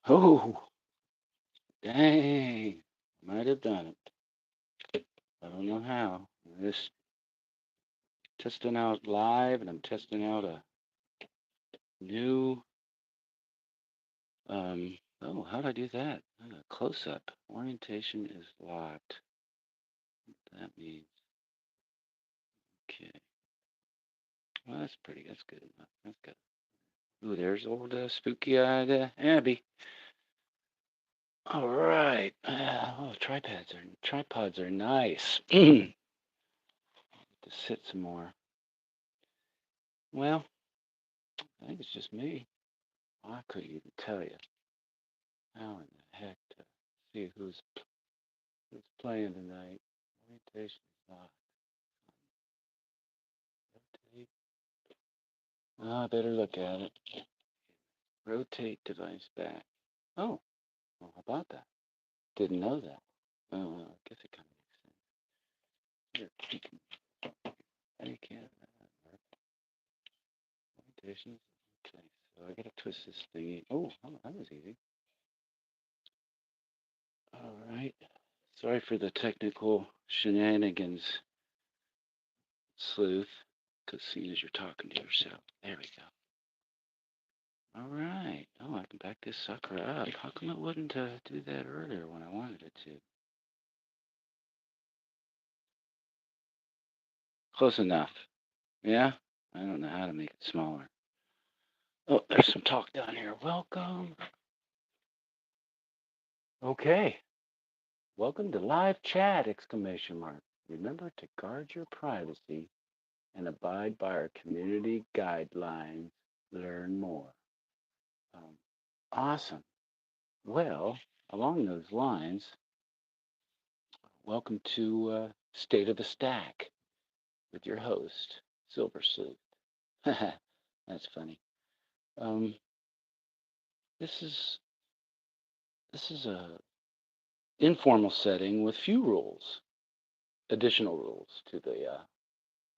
Oh, dang. Might have done it. I don't know how. I'm just testing out live and I'm testing out a new oh, how'd I do that? Close up. Orientation is locked. That means okay. Well, that's good enough. That's good. Ooh, there's old spooky eyed Abby. All right. Oh, tripods are nice. To sit some more. Well, I think it's just me. I couldn't even tell you how in the heck to see who's playing tonight. Orientation is not. Rotate. Oh, I better look at it. Rotate device back. Oh, well, how about that? Didn't know that. Oh, well, I guess it kind of makes sense. Here, you can. Orientation. Okay, so I gotta twist this thingy. Oh, that was easy. All right. Sorry for the technical shenanigans, Sleuth, because seeing as you're talking to yourself. There we go. All right. Oh, I can back this sucker up. How come it wouldn't do that earlier when I wanted it to? Close enough. Yeah? I don't know how to make it smaller. Oh, there's some talk down here. Welcome. Okay. Welcome to live chat! Exclamation mark. Remember to guard your privacy and abide by our community guidelines. Learn more. Um, awesome. Well, along those lines, welcome to State of the Stack with your host, Silver Sleuth. That's funny. Um, this is this is a informal setting with few rules, additional rules to the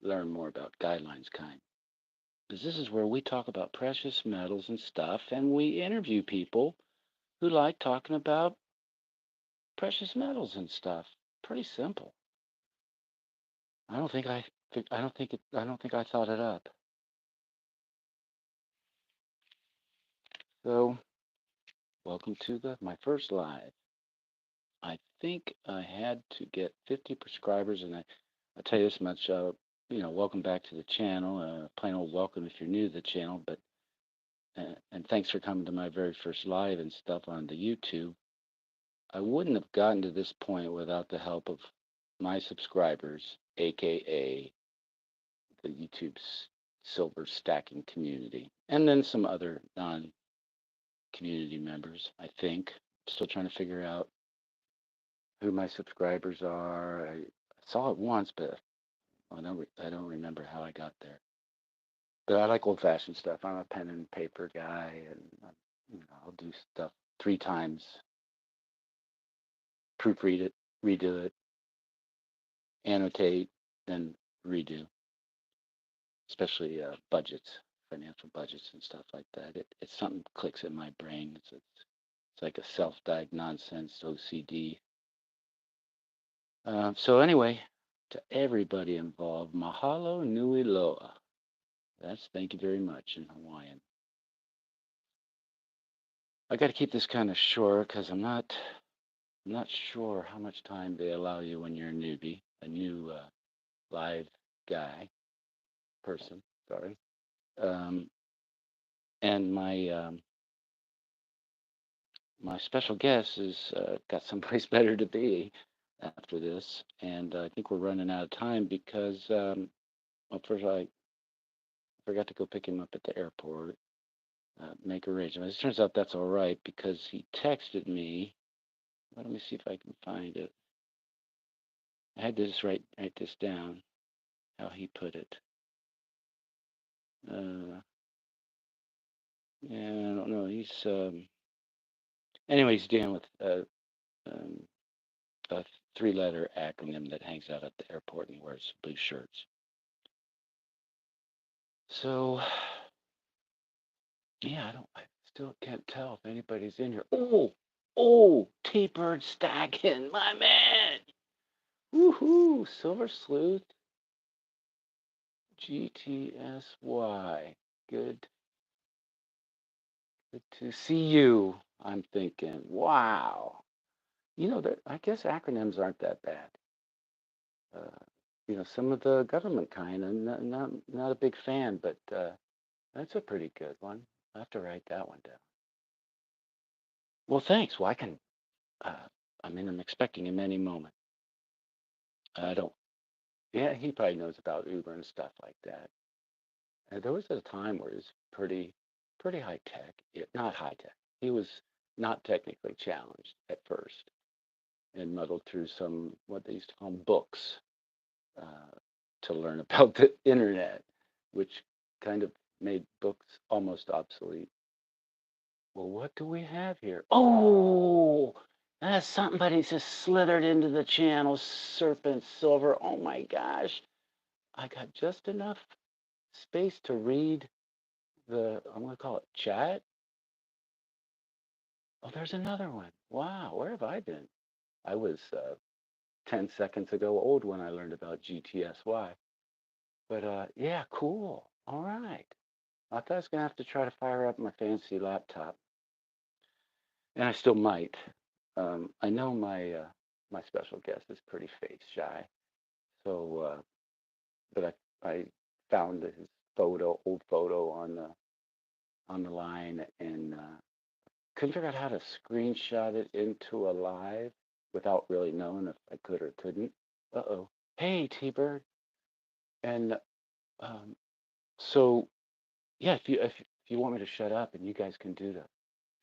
learn more about guidelines kind. Because this is where we talk about precious metals and stuff, and we interview people who like talking about precious metals and stuff. Pretty simple. I don't think I, I don't think it, I don't think I thought it up. So, welcome to the my first live. I think I had to get 50 subscribers, and I'll tell you this much. Welcome back to the channel. Plain old welcome if you're new to the channel, but and thanks for coming to my very first live and stuff on the YouTube. I wouldn't have gotten to this point without the help of my subscribers, aka the YouTube's silver stacking community, and then some other non-community members. I think still trying to figure out who my subscribers are. I saw it once, but I don't remember how I got there. But I like old-fashioned stuff. I'm a pen and paper guy, and I'll do stuff 3 times, proofread it, redo it, annotate, then redo. Especially budgets, financial budgets, and stuff like that. It's something clicks in my brain. It's like a self-diagnosed nonsense OCD. So anyway, to everybody involved, mahalo nui loa. That's thank you very much in Hawaiian. I got to keep this kind of short because I'm not sure how much time they allow you when you're a newbie, a new live guy person. Sorry. Um, and my special guest has got someplace better to be after this, and I think we're running out of time because well, first I forgot to go pick him up at the airport, make arrangements. It turns out that's all right because he texted me. Let me see if I can find it. I had to just write this down. How he put it. Uh, yeah, I don't know. Anyway, he's dealing with um, a 3-letter acronym that hangs out at the airport and wears blue shirts. So, yeah, I don't. still can't tell if anybody's in here. Oh, T-Bird stacking, my man. Woohoo! Silver Sleuth GTSY. Good to see you. I'm thinking, wow. I guess acronyms aren't that bad. Uh, some of the government kind, I'm not a big fan, but that's a pretty good one. I have to write that one down. Well, thanks. Well, uh, I'm expecting him any moment. I don't, yeah, he probably knows about Uber and stuff like that. And there was a time where he was pretty high tech. Not high tech. He was not technically challenged at first and muddled through some, what they used to call them, books uh, to learn about the internet, which kind of made books almost obsolete. Well, what do we have here? Oh, somebody just slithered into the channel, Serpent Silver. Oh my gosh. I got just enough space to read I'm going to call it chat. Oh, there's another one. Wow, where have I been? I was 10 seconds ago old when I learned about GTSY. But yeah, cool. All right. I thought I was going to have to try to fire up my fancy laptop, and I still might. I know my special guest is pretty face shy, so but I found his old photo on the line, and couldn't figure out how to screenshot it into a live without really knowing if I could or couldn't. Uh-oh. Hey, T-Bird. And um, so, yeah, if you want me to shut up and you guys can do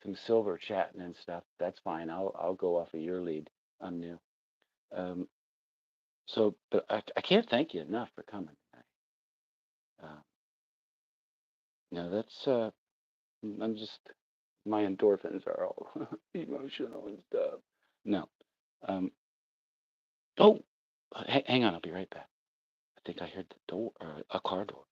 some silver chatting and stuff, that's fine. I'll go off of your lead. I'm new. Um, but I can't thank you enough for coming tonight. No, that's I'm just my endorphins are all emotional and stuff. No. Um, oh, hang on, I'll be right back. I think I heard the door, a car door.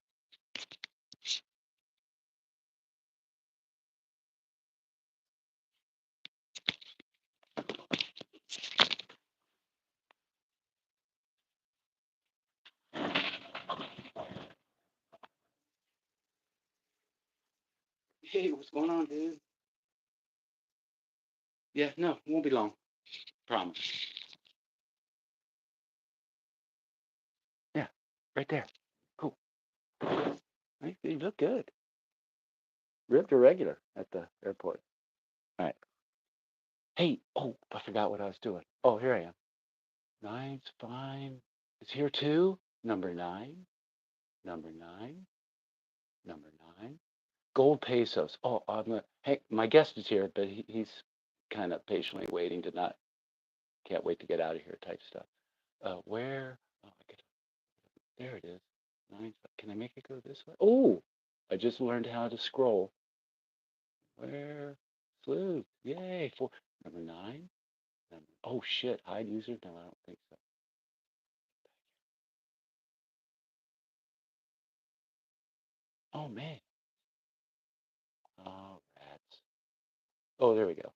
Hey, what's going on, dude? Yeah, no, it won't be long. Promise. Yeah, right there. Cool. Hey, you look good. Ripped or regular at the airport. All right. Hey, oh, I forgot what I was doing. Oh, here I am. Nine's fine. It's here too. Number nine. Number nine. Number nine. Gold pesos. Oh, hey, my guest is here, but he's kind of patiently waiting to not, can't wait to get out of here type stuff. Where? Oh, there it is. Nine. Can I make it go this way? Oh, I just learned how to scroll. Where? Sleuth. Yay. Number nine. Oh, shit. Hide user? No, I don't think so. Oh, man. Oh, rats. Oh, there we go.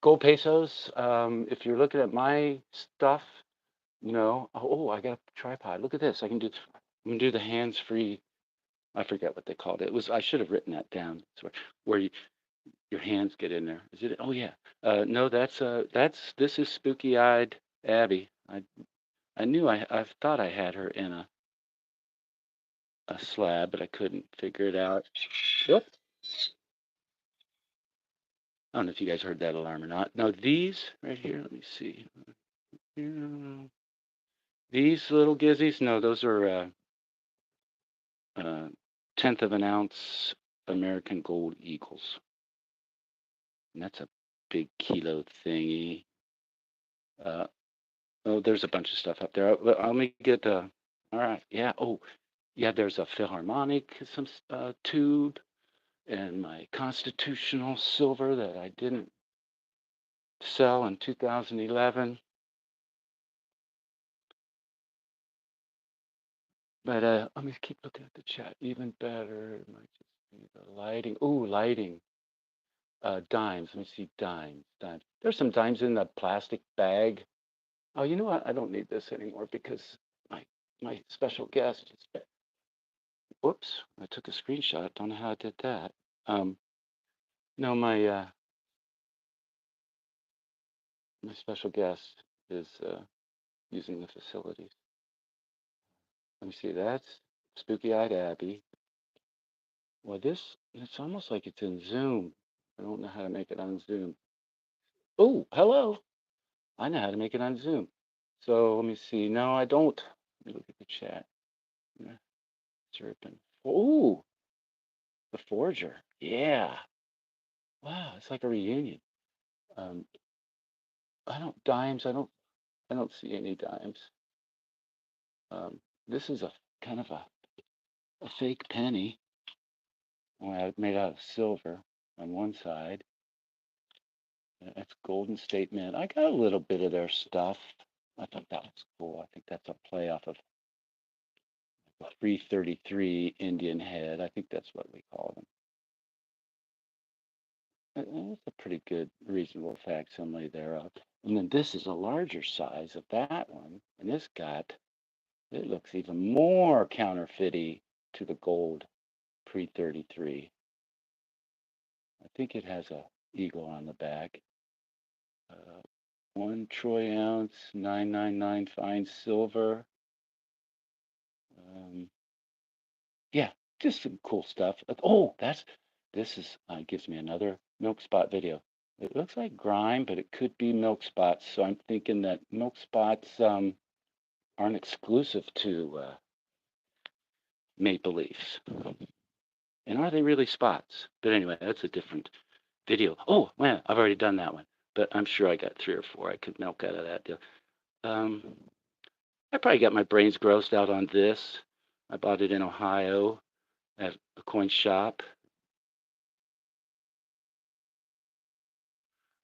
Gold pesos. If you're looking at my stuff, no. Oh, I got a tripod. Look at this. I'm gonna do the hands-free. I forget what they called it. It was. I should have written that down. So where your hands get in there. Is it? Oh yeah. No, this is spooky-eyed Abby. I knew I thought I had her in a slab, but I couldn't figure it out. Yep. I don't know if you guys heard that alarm or not. No, these right here. Let me see. These little gizzies. No, those are tenth of an ounce American Gold Eagles, and that's a big kilo thingy. Uh, oh, there's a bunch of stuff up there. Let me get. All right. Yeah. Oh, yeah. There's a Philharmonic, some tube, and my constitutional silver that I didn't sell in 2011. But let me keep looking at the chat. Even better. The lighting. Ooh, lighting. Dimes. Let me see. Dimes. There's some dimes in the plastic bag. Oh, you know what? I don't need this anymore because my my special guest is. Whoops! I took a screenshot. Don't know how I did that. Um, no, my special guest is using the facilities. Let me see. That's Spooky-Eyed Abby. Well, it's almost like it's in Zoom. I don't know how to make it on Zoom. Oh, hello. I know how to make it on Zoom. So let me see. No, I don't. Let me look at the chat. Yeah, Serpent. Ooh, the Forger. Yeah. Wow, it's like a reunion. Um, I don't dimes. I don't see any dimes. This is a kind of a fake penny. Made out of silver on one side. That's Golden State Mint. I got a little bit of their stuff. I thought that was cool. I think that's a play off of a 333 Indian head. I think that's what we call them. It's a pretty good, reasonable facsimile thereof. And then this is a larger size of that one. And it looks even more counterfeity to the gold pre-33. I think it has a eagle on the back. 1 troy ounce, 999 fine silver. Um, yeah, just some cool stuff. Oh, this is gives me another milk spot video. It looks like grime, but it could be milk spots. So I'm thinking that milk spots aren't exclusive to maple leafs. And are they really spots? But anyway, that's a different video. Oh man, I've already done that one, but I'm sure I got 3 or 4 I could milk out of that deal. Um, I probably got my brains grossed out on this. I bought it in Ohio at a coin shop.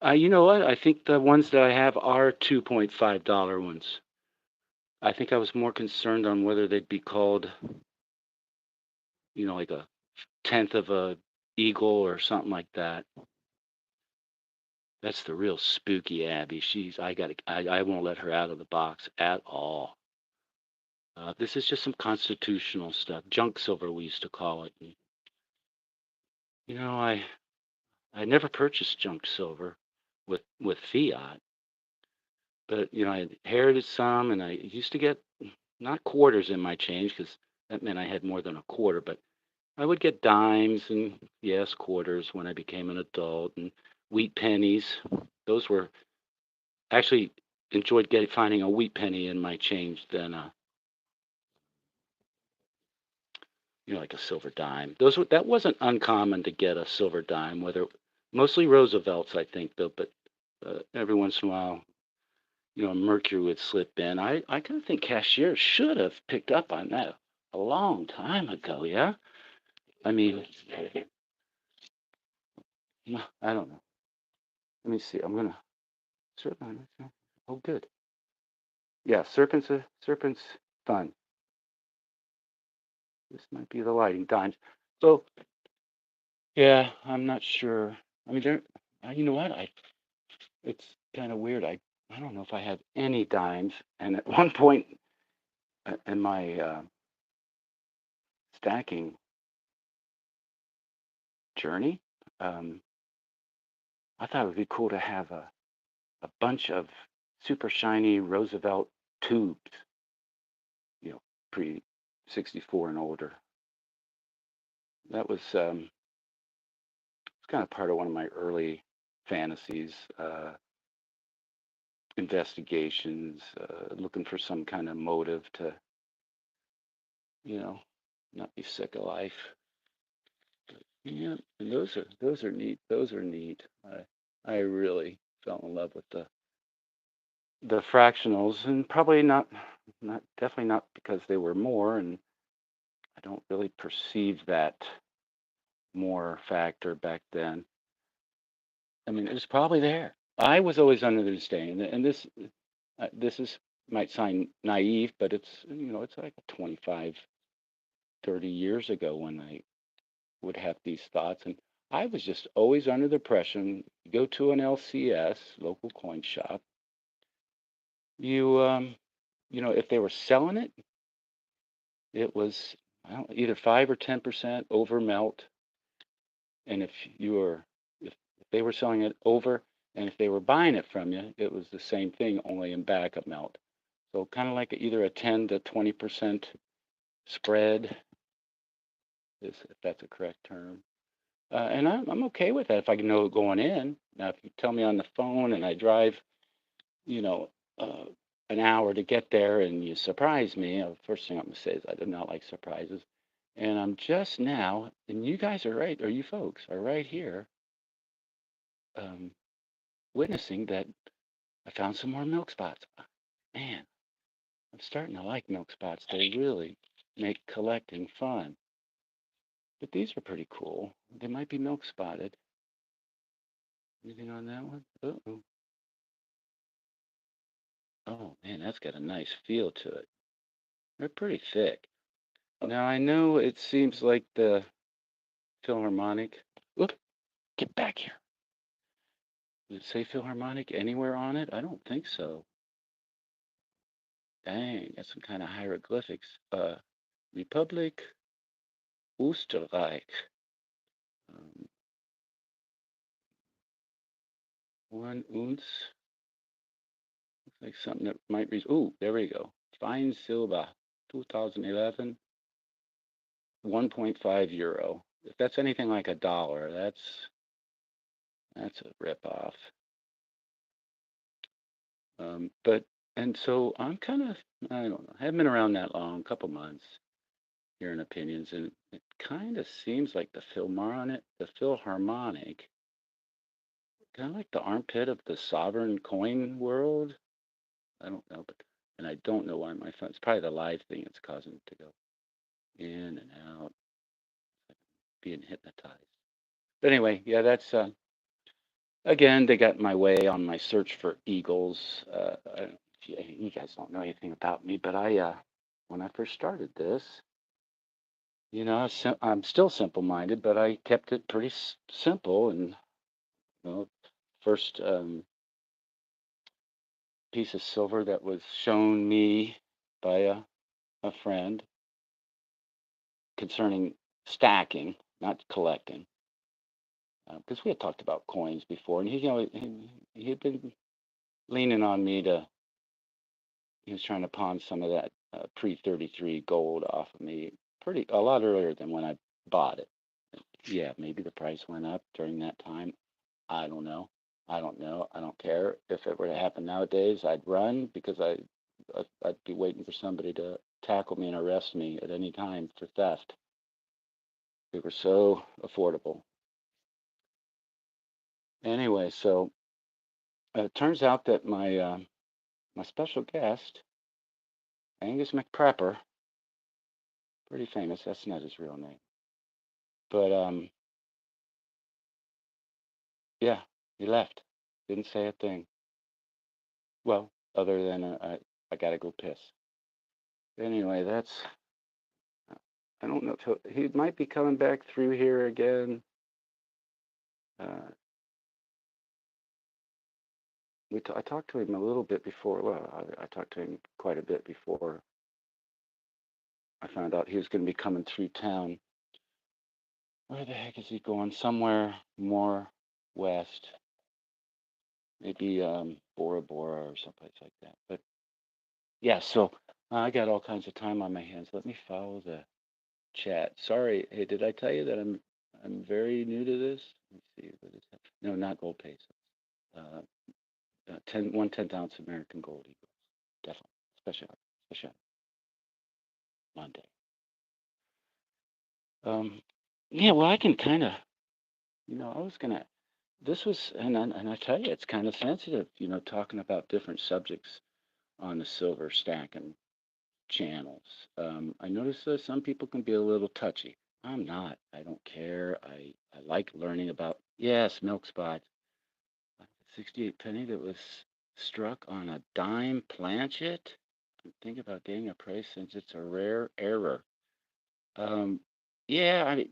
You know what? I think the ones that I have are $2.5 ones. I think I was more concerned on whether they'd be called, like a tenth of a eagle or something like that. That's the real spooky Abby. I won't let her out of the box at all. This is just some constitutional stuff, junk silver we used to call it. And, you know, I never purchased junk silver with fiat, but I inherited some, and I used to get not quarters in my change because that meant I had more than a quarter, but I would get dimes and yes, quarters when I became an adult, and wheat pennies. Those were actually enjoyed finding a wheat penny in my change than like a silver dime. That wasn't uncommon to get a silver dime, whether mostly Roosevelts, I think, though, but every once in a while, Mercury would slip in. I kind of think cashiers should have picked up on that a long time ago. Yeah, I mean, I don't know. Let me see. I'm gonna serpent. Oh, good. Yeah, serpent's fun. This might be the lighting dimes. So yeah, I'm not sure. I mean, you know what? It's kind of weird. I don't know if I have any dimes. And at one point in my stacking journey, um, I thought it would be cool to have a bunch of super shiny Roosevelt tubes, pre 64 and older. That was it's kind of part of one of my early fantasies, investigations, looking for some kind of motive to, you know, not be sick of life. Yeah, and those are neat. Those are neat. I really fell in love with the fractionals, and probably not definitely not because they were more, and I don't really perceive that more factor back then. I mean, it was probably there. I was always under the understanding, and this is might sound naive, but it's like 25, 30 years ago when I would have these thoughts, and I was just always under the impression, you go to an LCS, local coin shop, you if they were selling it, it was, I don't, either 5 or 10% over melt, and if they were selling it over, and if they were buying it from you, it was the same thing, only in bag of melt. So kind of like either a 10 to 20% spread, if that's a correct term. And I'm okay with that if I can know it going in. Now, if you tell me on the phone and I drive, you know, uh, an hour to get there and you surprise me, the first thing I'm going to say is I do not like surprises. And I'm just now, and you guys are right, or you folks are right here, um, witnessing that I found some more milk spots. Man, I'm starting to like milk spots. They really make collecting fun. But these are pretty cool. They might be milk spotted. Anything on that one? Uh-oh. Oh man, that's got a nice feel to it. They're pretty thick. Now I know it seems like the Philharmonic. Oop, get back here. Does it say Philharmonic anywhere on it? I don't think so. Dang, that's some kind of hieroglyphics. Republic Österreich. Um, 1 ounce. Looks like something that might be. Ooh, there we go. Fine silver, 2011, 1.5 euro. If that's anything like a dollar, that's a ripoff. But and so I'm kind of, I don't know, I haven't been around that long, a couple months, hearing opinions, and it kind of seems like the Philharmonic, kind of like the armpit of the sovereign coin world. I don't know, but and I don't know why my phone. It's probably the live thing that's causing it to go in and out, being hypnotized. But anyway, yeah, that's again, they got in my way on my search for eagles. You guys don't know anything about me, but when I first started this, I'm still simple-minded, but I kept it pretty simple. And first piece of silver that was shown me by a friend concerning stacking, not collecting, because we had talked about coins before, and he had been leaning on me to. He was trying to pawn some of that pre-33 gold off of me pretty a lot earlier than when I bought it. Yeah, maybe the price went up during that time. I don't know. I don't know. I don't care. If it were to happen nowadays, I'd run because I'd be waiting for somebody to tackle me and arrest me at any time for theft. They were so affordable. Anyway, so it turns out that my special guest, Angus McPrepper, pretty famous. That's not his real name, but yeah, he left. Didn't say a thing. Well, other than I gotta go piss. Anyway, that's I don't know if he might be coming back through here again. Uh, I talked to him a little bit before. Well, I talked to him quite a bit before I found out he was going to be coming through town. Where the heck is he going? Somewhere more west, maybe Bora Bora or someplace like that. But yeah, so I got all kinds of time on my hands. Let me follow the chat. Sorry, hey, did I tell you that I'm very new to this? Let me see. What is that? No, not gold pesos. Uh, 10 ounce American Gold Eagles. Definitely, especially on Monday. Um, yeah, well, I can kind of, I was gonna. This was, and I tell you, it's kind of sensitive, talking about different subjects on the silver stacking channels. I notice that some people can be a little touchy. I'm not. I don't care. I like learning about, yes, milk spots. 68 penny that was struck on a dime planchet. I'm thinking about getting a price since it's a rare error. Um, yeah, I mean,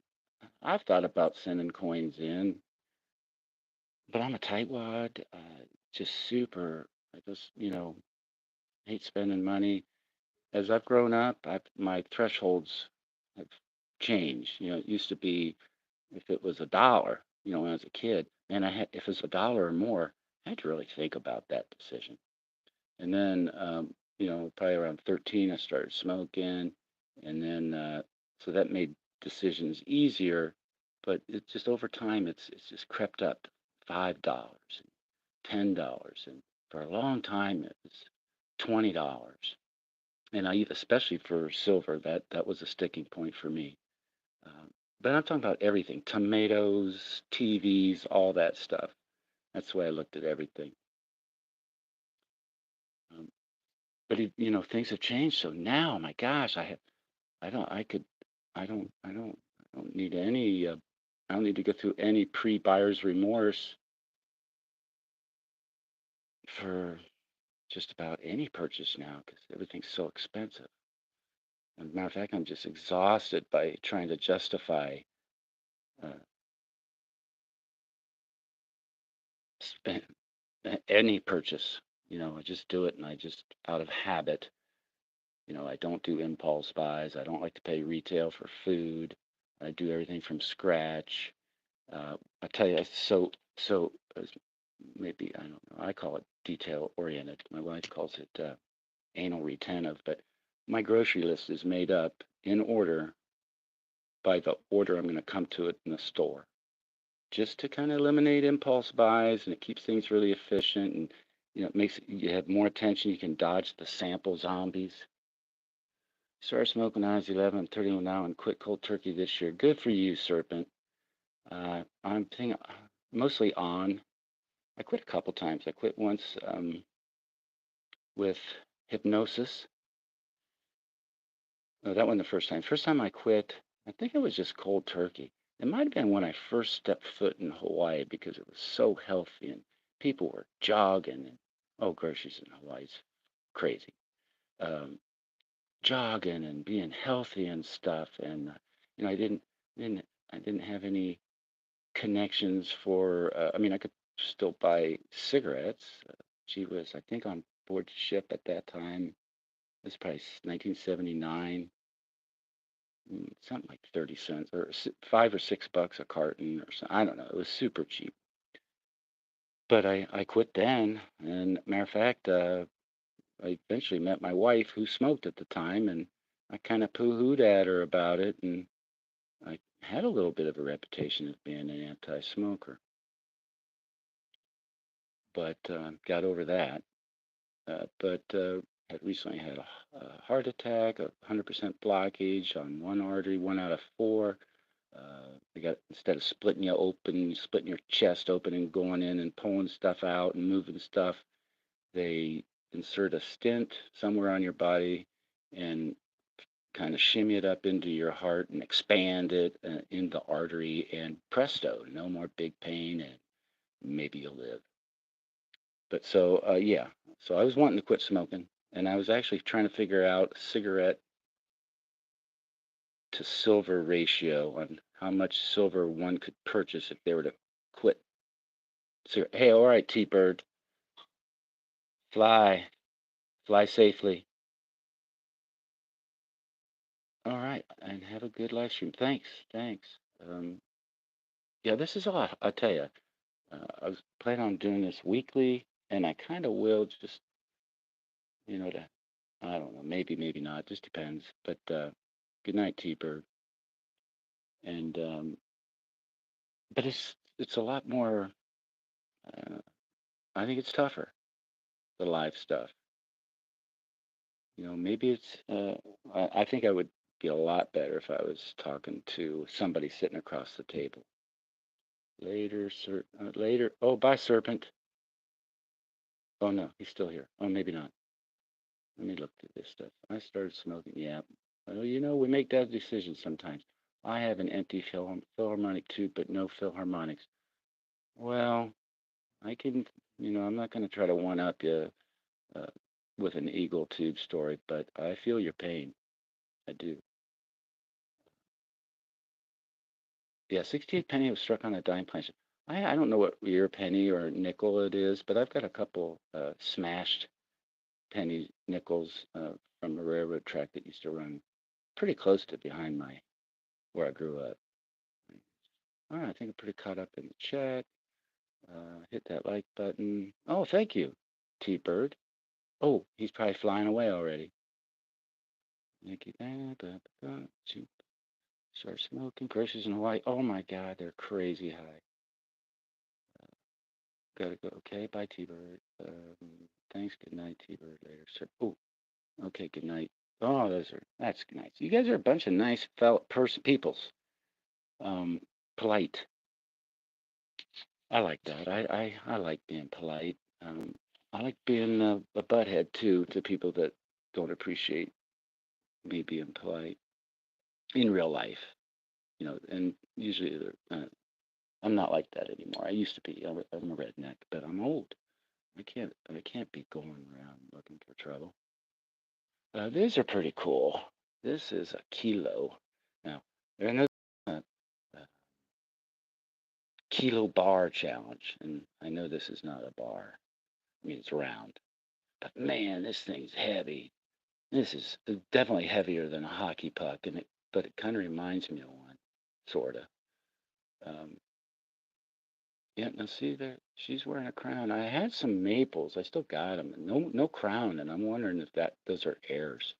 I've thought about sending coins in, but I'm a tightwad, just super. I just, hate spending money. As I've grown up, my thresholds have changed. It used to be if it was a dollar, when I was a kid, and if it's a dollar or more, I had to really think about that decision. And then, probably around 13, I started smoking, and then so that made decisions easier. But it just over time, it's just crept up to $5 and $10, and for a long time it was $20. And especially for silver, that was a sticking point for me. Um, but I'm talking about everything: tomatoes, TVs, all that stuff. That's the way I looked at everything. Um, but things have changed. So now, my gosh, I don't, I could, I don't need any, I don't need to go through any pre-buyer's remorse for just about any purchase now because everything's so expensive. As a matter of fact, I'm just exhausted by trying to justify uh, sp- any purchase. I just do it, and I just out of habit. I don't do impulse buys. I don't like to pay retail for food. I do everything from scratch. I tell you, maybe I don't know. I call it detail oriented. My wife calls it anal retentive. But my grocery list is made up in order by the order I'm going to come to it in the store, just to kind of eliminate impulse buys, and it keeps things really efficient, and it makes you have more attention. You can dodge the sample zombies. Started smoking when I was 11. I'm 31 now, and quit cold turkey this year. Good for you, Serpent. I'm thinking mostly on. I quit a couple times. I quit once with hypnosis. No, that wasn't the first time. First time I quit, I think it was just cold turkey. It might have been when I first stepped foot in Hawaii because it was so healthy and people were jogging and oh, groceries in Hawaii's crazy. Um, Jogging and being healthy and stuff, and I didn't I didn't have any connections for. I mean, I could still buy cigarettes. She was, I think, on board ship at that time. It was probably 1979, something like 30 cents or $5 or $6 a carton or something. I don't know. It was super cheap. But I quit then. And matter of fact, I eventually met my wife who smoked at the time, and I kind of poo-hooed at her about it. And I had a little bit of a reputation as being an anti-smoker, but got over that. But had recently had a heart attack, a 100% blockage on one artery, 1 out of 4. They got instead of splitting you open, splitting your chest open and going in and pulling stuff out and moving stuff, they insert a stent somewhere on your body and kind of shimmy it up into your heart and expand it in the artery, and presto, no more big pain, and maybe you'll live. But so, yeah, so I was wanting to quit smoking, and I was actually trying to figure out cigarette to silver ratio on how much silver one could purchase if they were to quit cigarette. Hey, all right, T-Bird, fly, fly safely. All right, and have a good live stream. Thanks, thanks. Yeah, this is a lot. I tell you, I was planning on doing this weekly, and I kind of will just, to, I don't know, maybe, maybe not, just depends. But good night, T-Bird. And but it's a lot more. Uh, I think it's tougher, the live stuff. Maybe it's. I think I would be a lot better if I was talking to somebody sitting across the table. Later, later. Oh, bye, Serpent. Oh no, he's still here. Oh, maybe not. Let me look through this stuff. I started smoking. Yeah. Well, we make bad decisions sometimes. I have an empty philharmonic tube, but no philharmonics. Well, I can, I'm not going to try to one up you uh, with an Eagle tube story, but I feel your pain. I do. Yeah, 68 penny was struck on a dime planchette. I don't know what year penny or nickel it is, but I've got a couple smashed penny nickels from a railroad track that used to run pretty close to behind my where I grew up. All right, I think I'm pretty caught up in the chat. Hit that like button. Oh, thank you, T-Bird. Oh, he's probably flying away already. Thank you. Start smoking. Groceries in Hawaii. Oh my God, they're crazy high. Gotta go. Okay, bye, T-Bird. Thanks. Good night, T-Bird. Later, sir. Oh, okay. Good night. Oh, that's nice. You guys are a bunch of nice peoples. Um, Polite. I like that. I like being polite. I like being a butthead too to people that don't appreciate me being polite in real life. And usually I'm not like that anymore. I used to be. I'm a redneck, but I'm old. I can't be going around looking for trouble. These are pretty cool. This is a kilo. Now, there's another uh, kilo bar challenge, and I know this is not a bar. I mean, it's round, but man, this thing's heavy. This is definitely heavier than a hockey puck, but it kind of reminds me of one, sort of. Um, yeah, now see there, she's wearing a crown. I had some maples. I still got them. No crown, and I'm wondering if those are heirs.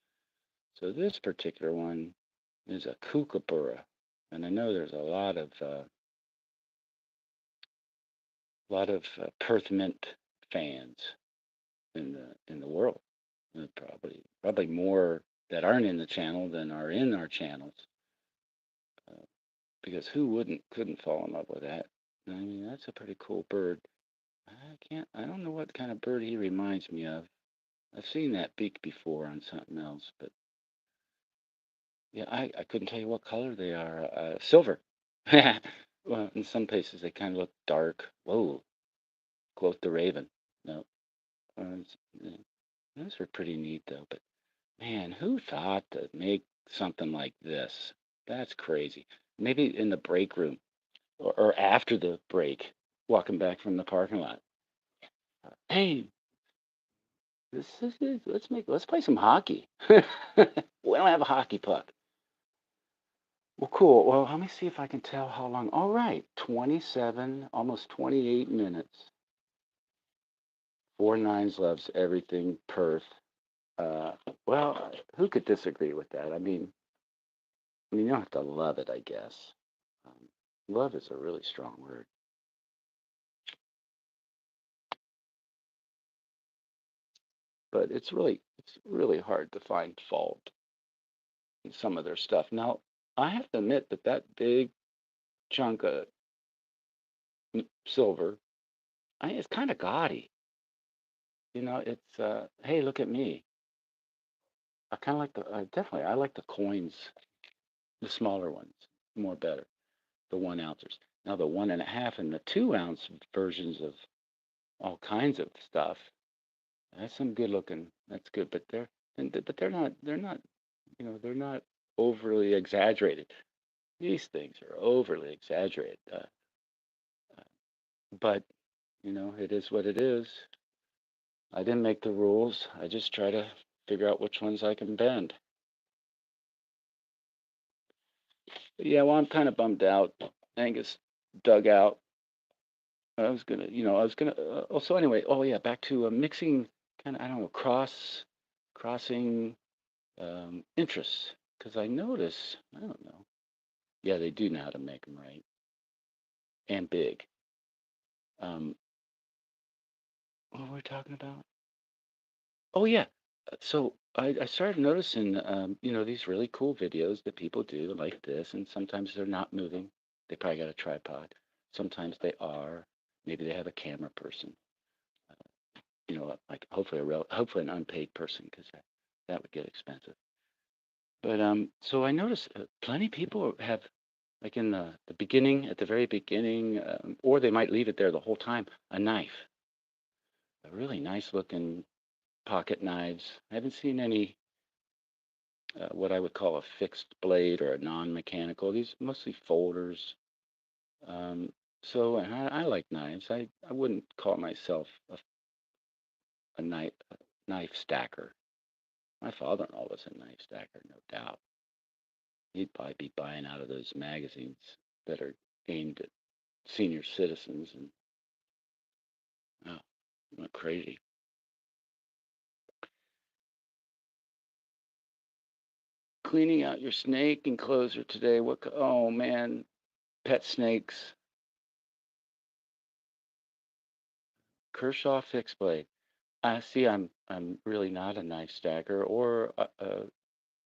So this particular one is a kookaburra, and I know there's a lot of Perth Mint fans in the world. Probably more that aren't in the channel than are in our channels, uh, because who couldn't fall in love with that? I mean, that's a pretty cool bird. I don't know what kind of bird he reminds me of. I've seen that beak before on something else, but yeah, I couldn't tell you what color they are. Silver. Well, in some places they kind of look dark. Whoa, quote the Raven. No, yeah, those are pretty neat though. But man, who thought to make something like this? That's crazy. Maybe in the break room or after the break, walking back from the parking lot. Hey, this is it. Let's play some hockey. We don't have a hockey puck. Well, cool. Well, let me see if I can tell how long. All right, 27, almost 28 minutes. Four nines loves everything Perth. Uh, well, who could disagree with that? I mean, you don't have to love it, I guess. Um, love is a really strong word. But it's really hard to find fault in some of their stuff. Now, I have to admit that big chunk of silver, it's kind of gaudy. It's hey, look at me. I kind of like definitely I like the coins, the smaller ones, more better, the 1 ounces. Now the 1.5 and the 2 ounce versions of all kinds of stuff. That's some good looking. That's good, but they're not overly exaggerated. These things are overly exaggerated. But it is what it is. I didn't make the rules. I just try to figure out which ones I can bend. But yeah, well, I'm kind of bummed out. Angus dug out. So anyway, oh yeah, back to mixing, kind of, I don't know, crossing interests. Because I notice, I don't know. Yeah, they do know how to make them right and big. Um, what were we talking about? Oh yeah. So I started noticing, these really cool videos that people do like this, and sometimes they're not moving. They probably got a tripod. Sometimes they are. Maybe they have a camera person. Like hopefully an unpaid person, because that would get expensive. But so I noticed plenty of people have, like in the beginning, at the very beginning, or they might leave it there the whole time, a knife, a really nice looking pocket knives. I haven't seen any what I would call a fixed blade or a non-mechanical. These mostly folders. Um, so I like knives. I wouldn't call myself a knife stacker. My father-in-law was a knife stacker, no doubt. He'd probably be buying out of those magazines that are aimed at senior citizens and oh, went crazy. Cleaning out your snake enclosure today. Oh man, pet snakes. Kershaw fixed blade. I see. I'm really not a knife stacker, or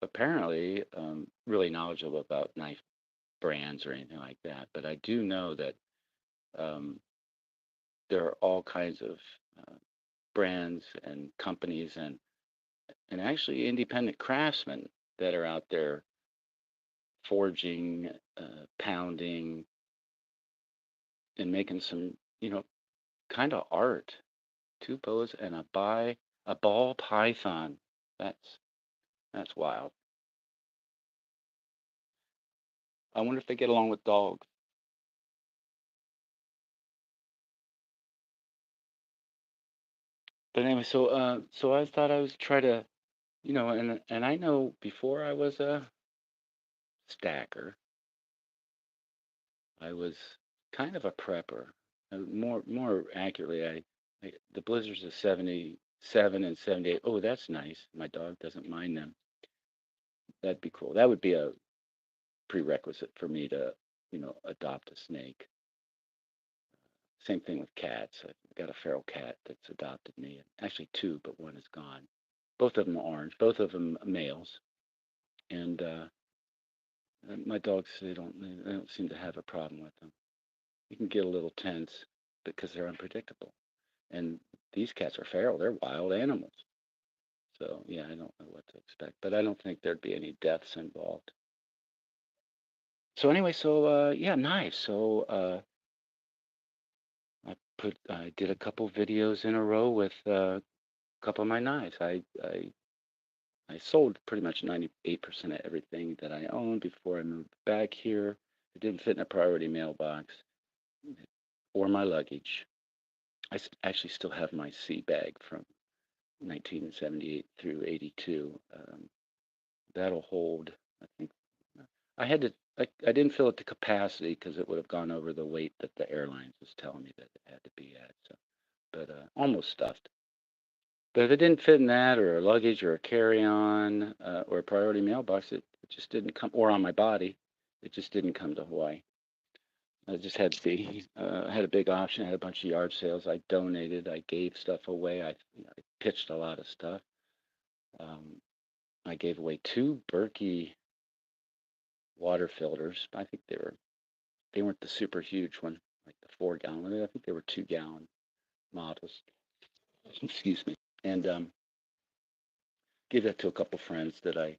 apparently really knowledgeable about knife brands or anything like that. But I do know that um, there are all kinds of uh, brands and companies and actually independent craftsmen that are out there forging, pounding, and making some, kind of art. Two boas and a ball python. That's that's wild. I wonder if they get along with dogs. But anyway, so I thought I was try to, and I know before I was a stacker, I was kind of a prepper. More accurately, the blizzards of 77 and 78. Oh, that's nice. My dog doesn't mind them. That'd be cool. That would be a prerequisite for me to, adopt a snake. Same thing with cats. I've got a feral cat that's adopted me. Actually, two, but one is gone. Both of them are orange. Both of them males. And my dogs, they don't seem to have a problem with them. You can get a little tense because they're unpredictable. And these cats are feral. They're wild animals. So yeah, I don't know what to expect, but I don't think there'd be any deaths involved. So anyway, yeah, nice. So I did a couple videos in a row with a couple of my knives. I sold pretty much 98% of everything that I owned before I moved back here. It didn't fit in a priority mailbox or my luggage. Actually still have my sea bag from 1978 through 82. That'll hold, I think. I had to, I didn't fill it to capacity because it would have gone over the weight that the airlines was telling me that it had to be at. So, but almost stuffed. But if it didn't fit in that, or a luggage, or a carry-on, or a priority mailbox, it just didn't come, or on my body, it just didn't come to Hawaii. I just had to be. I had a big auction. I had a bunch of yard sales. I donated. I gave stuff away. I pitched a lot of stuff. Um, I gave away two Berkey water filters. I think they weren't the super huge one, like the 4 gallon. I think they were 2 gallon models. Excuse me. And gave that to a couple friends that I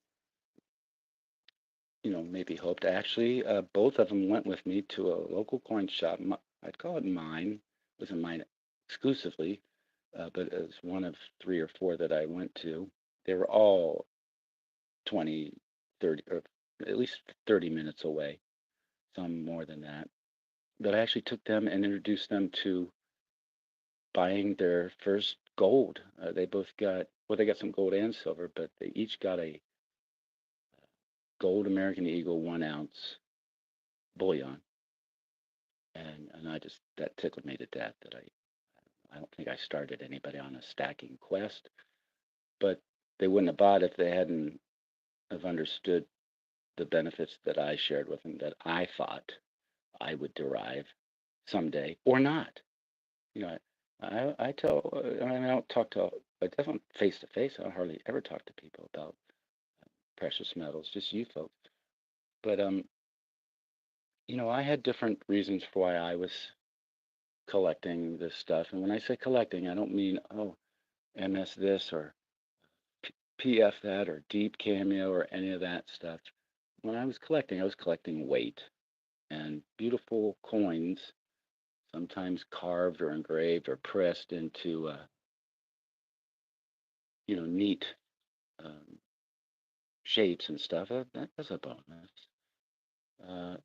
maybe hoped. Actually, both of them went with me to a local coin shop. I'd call it mine. It wasn't mine exclusively, but it was one of three or four that I went to. They were all 20, 30, or at least 30 minutes away, some more than that. But I actually took them and introduced them to buying their first gold. They both got, well, they got some gold and silver, but they each got a gold American Eagle 1 ounce bullion. And that tickled me to death that I don't think I started anybody on a stacking quest, but they wouldn't have bought if they hadn't have understood the benefits that I shared with them that I thought I would derive someday or not. You know, I tell, I mean, I don't talk to, I definitely face to face. I don't hardly ever talk to people about precious metals, just you folks. But I had different reasons for why I was collecting this stuff. And when I say collecting, I don't mean, oh, MS this or PF that or deep cameo or any of that stuff. When I was collecting weight and beautiful coins, sometimes carved or engraved or pressed into, neat um, shapes and stuff. That was a bonus. So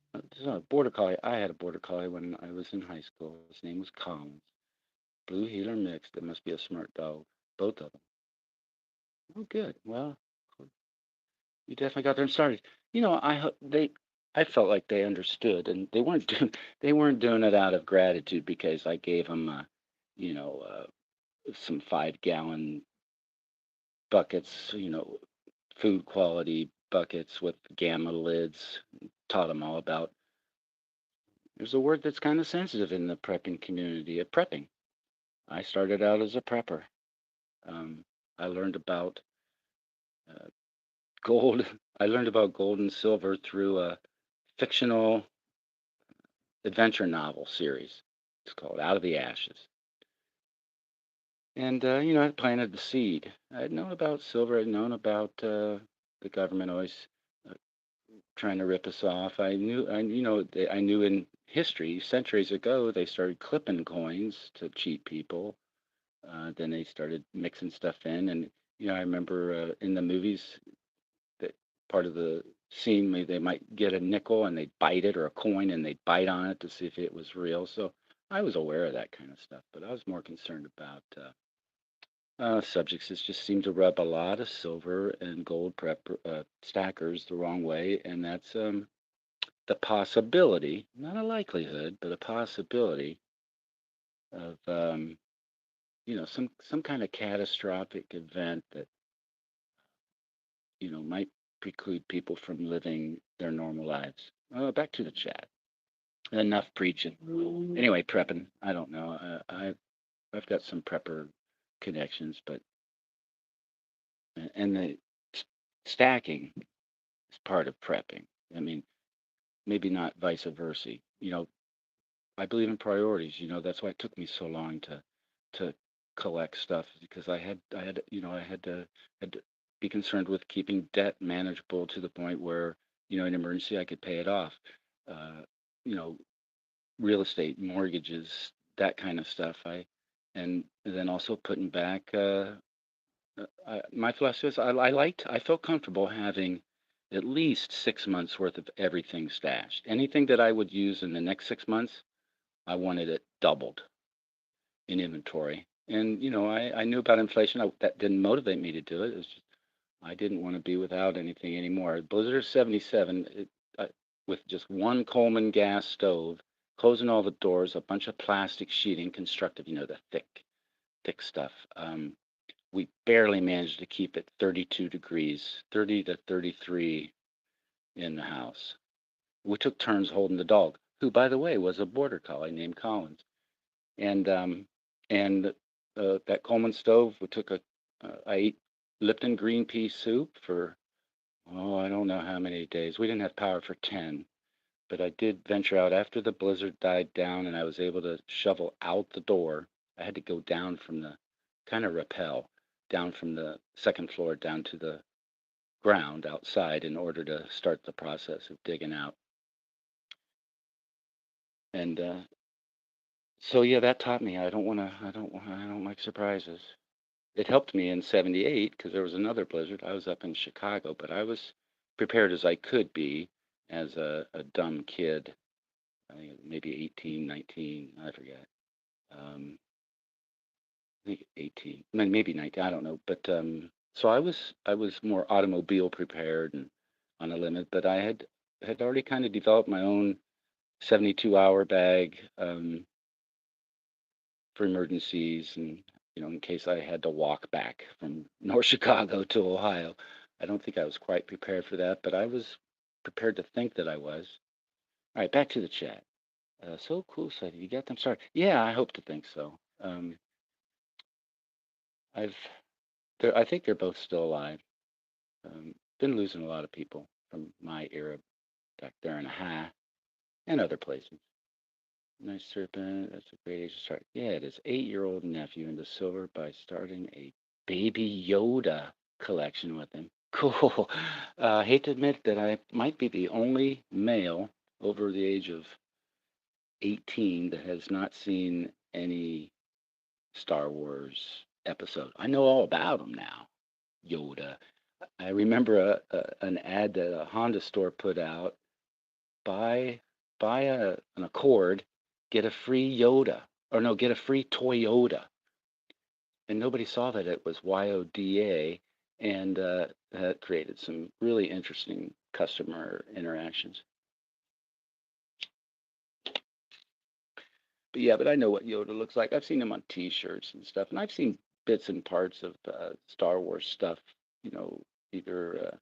a border collie. I had a border collie when I was in high school. His name was Collins. Blue heeler mixed. That must be a smart dog. Both of them. Oh, good. Well, you definitely got them started. I felt like they understood, and they weren't doing it out of gratitude because I gave them, you know, some 5 gallon buckets, food quality buckets with gamma lids. Taught them all about. There's a word that's kind of sensitive in the prepping community. Prepping. I started out as a prepper. Um, I learned about uh, gold. I learned about gold and silver through a fictional adventure novel series. It's called Out of the Ashes. And, I planted the seed. I'd known about silver. I'd known about the government always uh, trying to rip us off. I knew in history, centuries ago, they started clipping coins to cheat people. Then they started mixing stuff in. And, I remember in the movies, that part of the scene, they might get a nickel and they'd bite it, or a coin and they'd bite on it to see if it was real. So I was aware of that kind of stuff, but I was more concerned about subjects that just seem to rub a lot of silver and gold stackers the wrong way, and that's the possibility, not a likelihood, but a possibility of some kind of catastrophic event that might preclude people from living their normal lives. Back to the chat. Enough preaching. Anyway, prepping. I don't know. I've got some prepper connections, but and the stacking is part of prepping. I mean, maybe not vice versa. I believe in priorities. That's why it took me so long to collect stuff, because I had to be concerned with keeping debt manageable to the point where, in emergency I could pay it off. Uh, you know, Real estate, mortgages, that kind of stuff. And then also putting back. My philosophy is I felt comfortable having at least 6 months worth of everything stashed. Anything that I would use in the next 6 months, I wanted it doubled in inventory. And I knew about inflation. That didn't motivate me to do it. It was just, I didn't want to be without anything anymore. Blizzard of '77, with just one Coleman gas stove, closing all the doors, a bunch of plastic sheeting, constructive, the thick stuff. We barely managed to keep it 32 degrees, 30 to 33 in the house. We took turns holding the dog, who, by the way, was a border collie named Collins. And that Coleman stove, I ate Lipton green pea soup for, I don't know how many days. We didn't have power for 10, but I did venture out after the blizzard died down and I was able to shovel out the door. I had to go down from the kind of rappel down from the second floor down to the ground outside in order to start the process of digging out. And so yeah, that taught me I don't like surprises. It helped me in '78 because there was another blizzard. I was up in Chicago, but I was prepared as I could be as a dumb kid. I think maybe 18, 19, I forget. I think 18, maybe 19, I don't know. But so I was more automobile prepared and on a limit, but I had already kind of developed my own 72-hour bag for emergencies, and in case I had to walk back from North Chicago to Ohio. I don't think I was quite prepared for that, but I was prepared to think that I was. All right, back to the chat. So cool, Sadie. You got them started. Yeah, I hope to think so. I've I think they're both still alive. Been losing a lot of people from my era back there in High and other places. Nice serpent. That's a great age to start. Yeah, it is. 8-year-old nephew into silver by starting a Baby Yoda collection with him. Cool. Hate to admit that I might be the only male over the age of 18 that has not seen any Star Wars episode. I know all about them now. Yoda. I remember an ad that a Honda store put out buy an Accord, get a free Yoda, or no, get a free Toyota, and nobody saw that it was YODA, and that created some really interesting customer interactions. But yeah, but I know what Yoda looks like. I've seen him on T-shirts and stuff, and I've seen bits and parts of Star Wars stuff. You know, either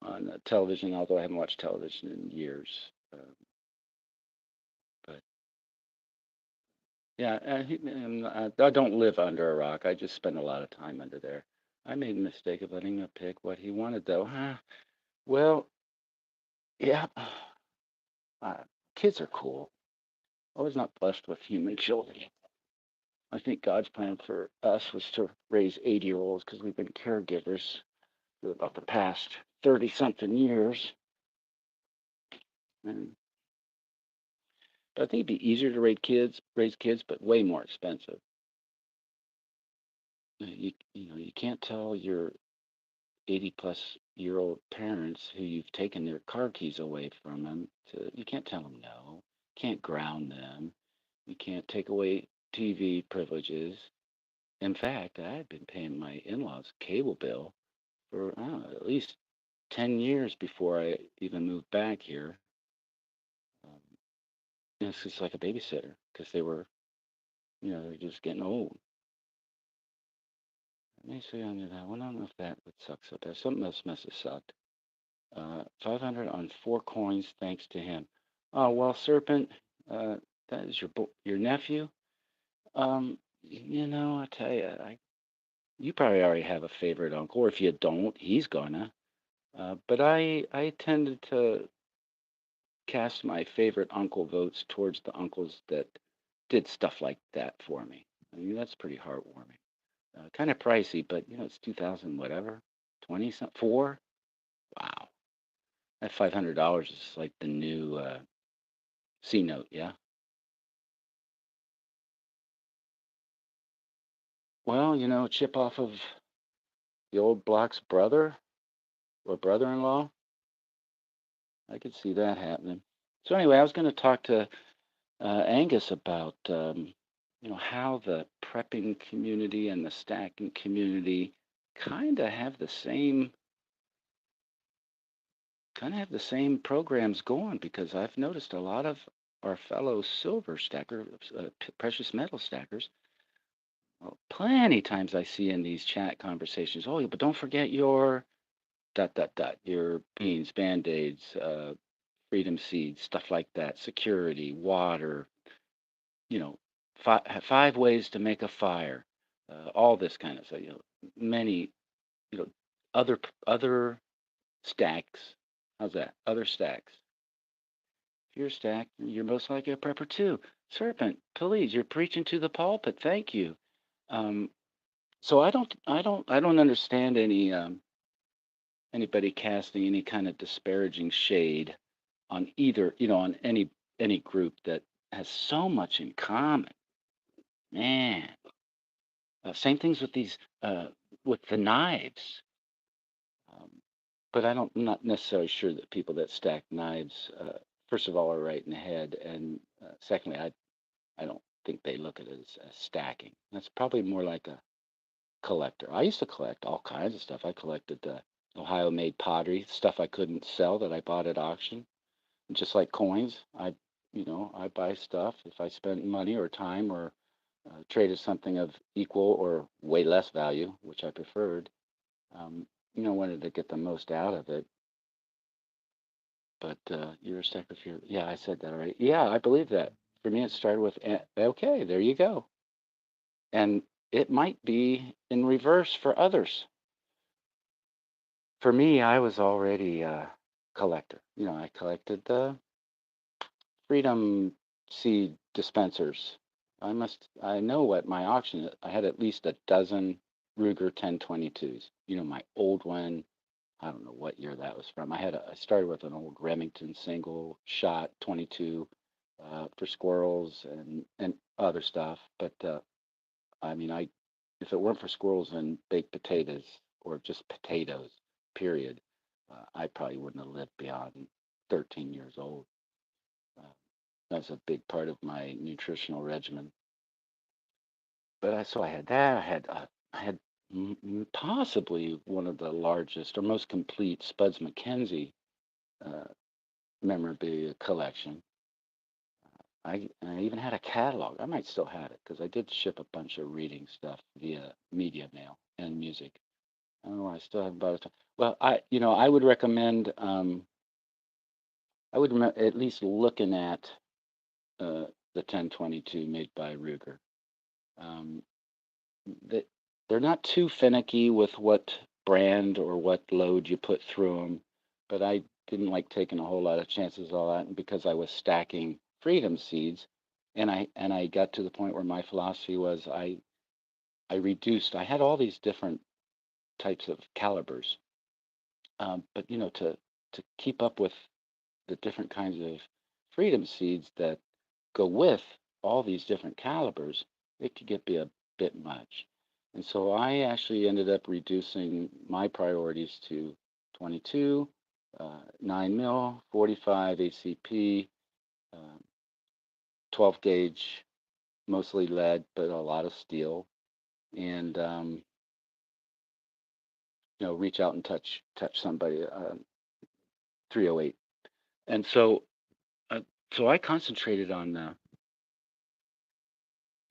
on television, although I haven't watched television in years. But yeah, and I don't live under a rock. I just spend a lot of time under there. I made the mistake of letting him pick what he wanted, though. Huh? Well, yeah, uh, kids are cool. I was not blessed with human children. I think God's plan for us was to raise 80-year-olds because we've been caregivers for about the past 30 something years. And but I think it'd be easier to raise kids, but way more expensive. You can't tell your 80 plus year old parents who you've taken their car keys away from them you can't tell them no. Can't ground them. You can't take away TV privileges. In fact, I had been paying my in-laws cable bill for I don't know, at least 10 years before I even moved back here. Um, it's just like a babysitter because they're just getting old. Let me see under that one. I don't know if that would suck so bad. Something else must have sucked. 500 on 4 coins, thanks to him. Oh, well, Serpent, uh, that is your nephew. I tell you, you probably already have a favorite uncle, or if you don't, he's gonna. But I tended to cast my favorite uncle votes towards the uncles that did stuff like that for me. I mean, that's pretty heartwarming. Kind of pricey, but it's 2000 whatever, 20 something, four. Wow, that $500 is like the new C note, yeah. Well, chip off of the old block's brother or brother-in-law. I could see that happening. So anyway, I was going to talk to Angus about how the prepping community and the stacking community kind of have the same programs going because I've noticed a lot of our fellow silver stackers, precious metal stackers. Well, plenty times I see in these chat conversations. Oh, but don't forget your dot dot dot your beans, band-aids, freedom seeds, stuff like that, security, water, you know, five ways to make a fire, all this kind of stuff. Many, you know, other stacks. How's that? Other stacks. If you're stacked, you're most likely a prepper too. Serpent, please, you're preaching to the pulpit. Thank you. Um, so I don't understand anybody casting any kind of disparaging shade on either, on any group that has so much in common. Man, same things with these with the knives. Um, but I'm not necessarily sure that people that stack knives, first of all, are right in the head, and secondly, I don't think they look at it as stacking. That's probably more like a collector. I used to collect all kinds of stuff. I collected Ohio-made pottery, stuff I couldn't sell that I bought at auction. Just like coins, I buy stuff if I spent money or time or traded something of equal or way less value, which I preferred. Wanted to get the most out of it. But you're a stacker for yeah, I said that right. Yeah, I believe that. For me, it started with okay, there you go, and it might be in reverse for others. For me, I was already a collector. I collected the Freedom Seed dispensers. I know what my auction, I had at least a dozen Ruger 1022s. My old one, I don't know what year that was from. I started with an old Remington single shot 22 for squirrels and other stuff. But I mean, if it weren't for squirrels and baked potatoes or just potatoes, period, I probably wouldn't have lived beyond 13 years old. Uh, that's a big part of my nutritional regimen. But I had that. I had possibly one of the largest or most complete Spuds MacKenzie uh, memorabilia collection. I even had a catalog. I might still have it because I did ship a bunch of reading stuff via media mail and music. I don't know why I still haven't bought it. Well, I would recommend. At least looking at uh, the 1022 made by Ruger. Um, they, they're not too finicky with what brand or what load you put through them, but I didn't like taking a whole lot of chances all that, and because I was stacking freedom seeds, and I got to the point where my philosophy was I reduced. I had all these different types of calibers, but to keep up with the different kinds of freedom seeds that go with all these different calibers, it could be a bit much. And so I actually ended up reducing my priorities to 22, 9 mil, 45 ACP, uh, 12 gauge, mostly lead, but a lot of steel, and reach out and touch somebody, 308. And uh, so I concentrated on the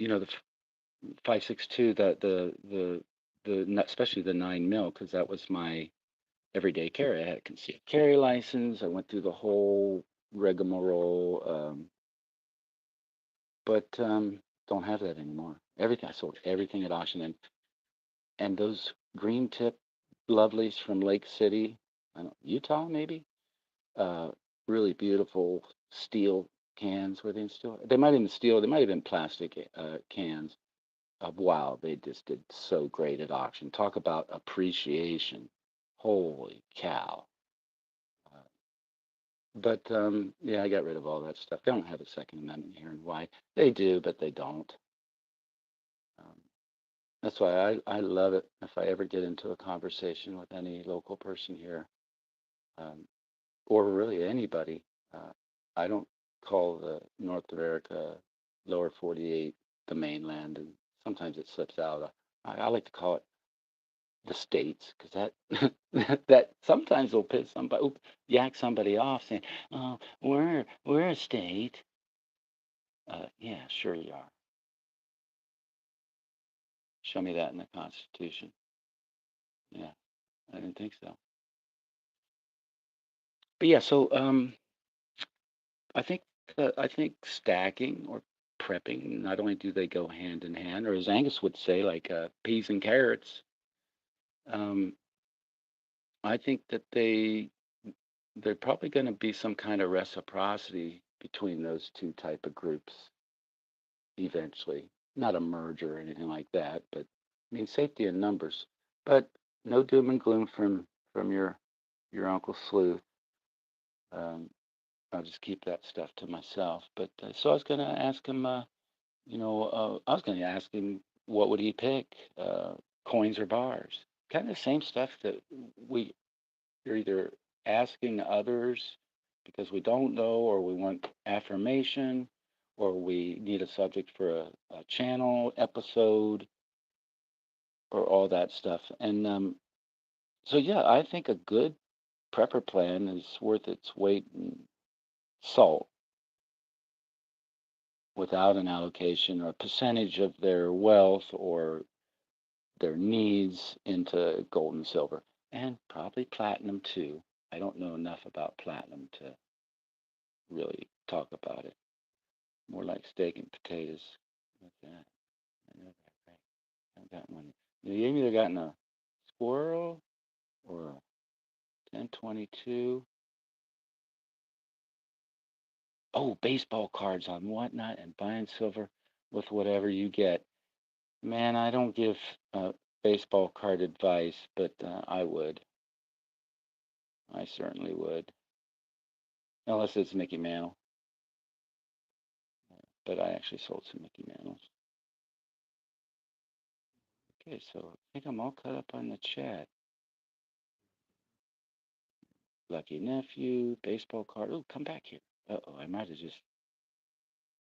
5.62, especially the 9 mil, because that was my everyday carry. I had a concealed carry license. I went through the whole rigmarole, but don't have that anymore. Everything I sold everything at auction, and those green tip lovelies from Lake City, I don't Utah maybe, uh, really beautiful steel cans. Were they in steel? They might have been steel. They might have been plastic cans. Wow, they just did so great at auction. Talk about appreciation. Holy cow. Uh, but yeah, I got rid of all that stuff. They don't have a Second Amendment here, and why? They do, but they don't. Um, that's why I love it if I ever get into a conversation with any local person here, um, or really anybody. Uh, I don't call the North America lower 48 the mainland, and sometimes it slips out. I like to call it the states, because that sometimes will piss somebody, yak somebody off, saying, "Oh, we're a state." Yeah, sure you are. Show me that in the Constitution. Yeah, I didn't think so. But yeah, so I think stacking or prepping, not only do they go hand in hand, or as Angus would say, like peas and carrots. Um, I think that they're probably going to be some kind of reciprocity between those two type of groups eventually. Not a merger or anything like that, but I mean safety in numbers. But no doom and gloom from your Uncle Sleuth. Um, I'll just keep that stuff to myself. But so I was going to ask him. I was going to ask him what would he pick, coins or bars? Kind of the same stuff that we are either asking others because we don't know, or we want affirmation, or we need a subject for a channel episode, or all that stuff. And so, yeah, I think a good prepper plan is worth its weight in salt without an allocation or a percentage of their wealth or their needs into gold and silver, and probably platinum too. I don't know enough about platinum to really talk about it. More like steak and potatoes. What's that? I know that, right? I've got one. You either gotten a squirrel or a 1022. Oh, baseball cards on whatnot and buying silver with whatever you get. Man, I don't give baseball card advice, but I would. I certainly would. Unless it's Mickey Mantle. But I actually sold some Mickey Mantles. Okay, so I think I'm all caught up on the chat. lucky nephew, baseball card. Oh, come back here. Uh-oh, I might have just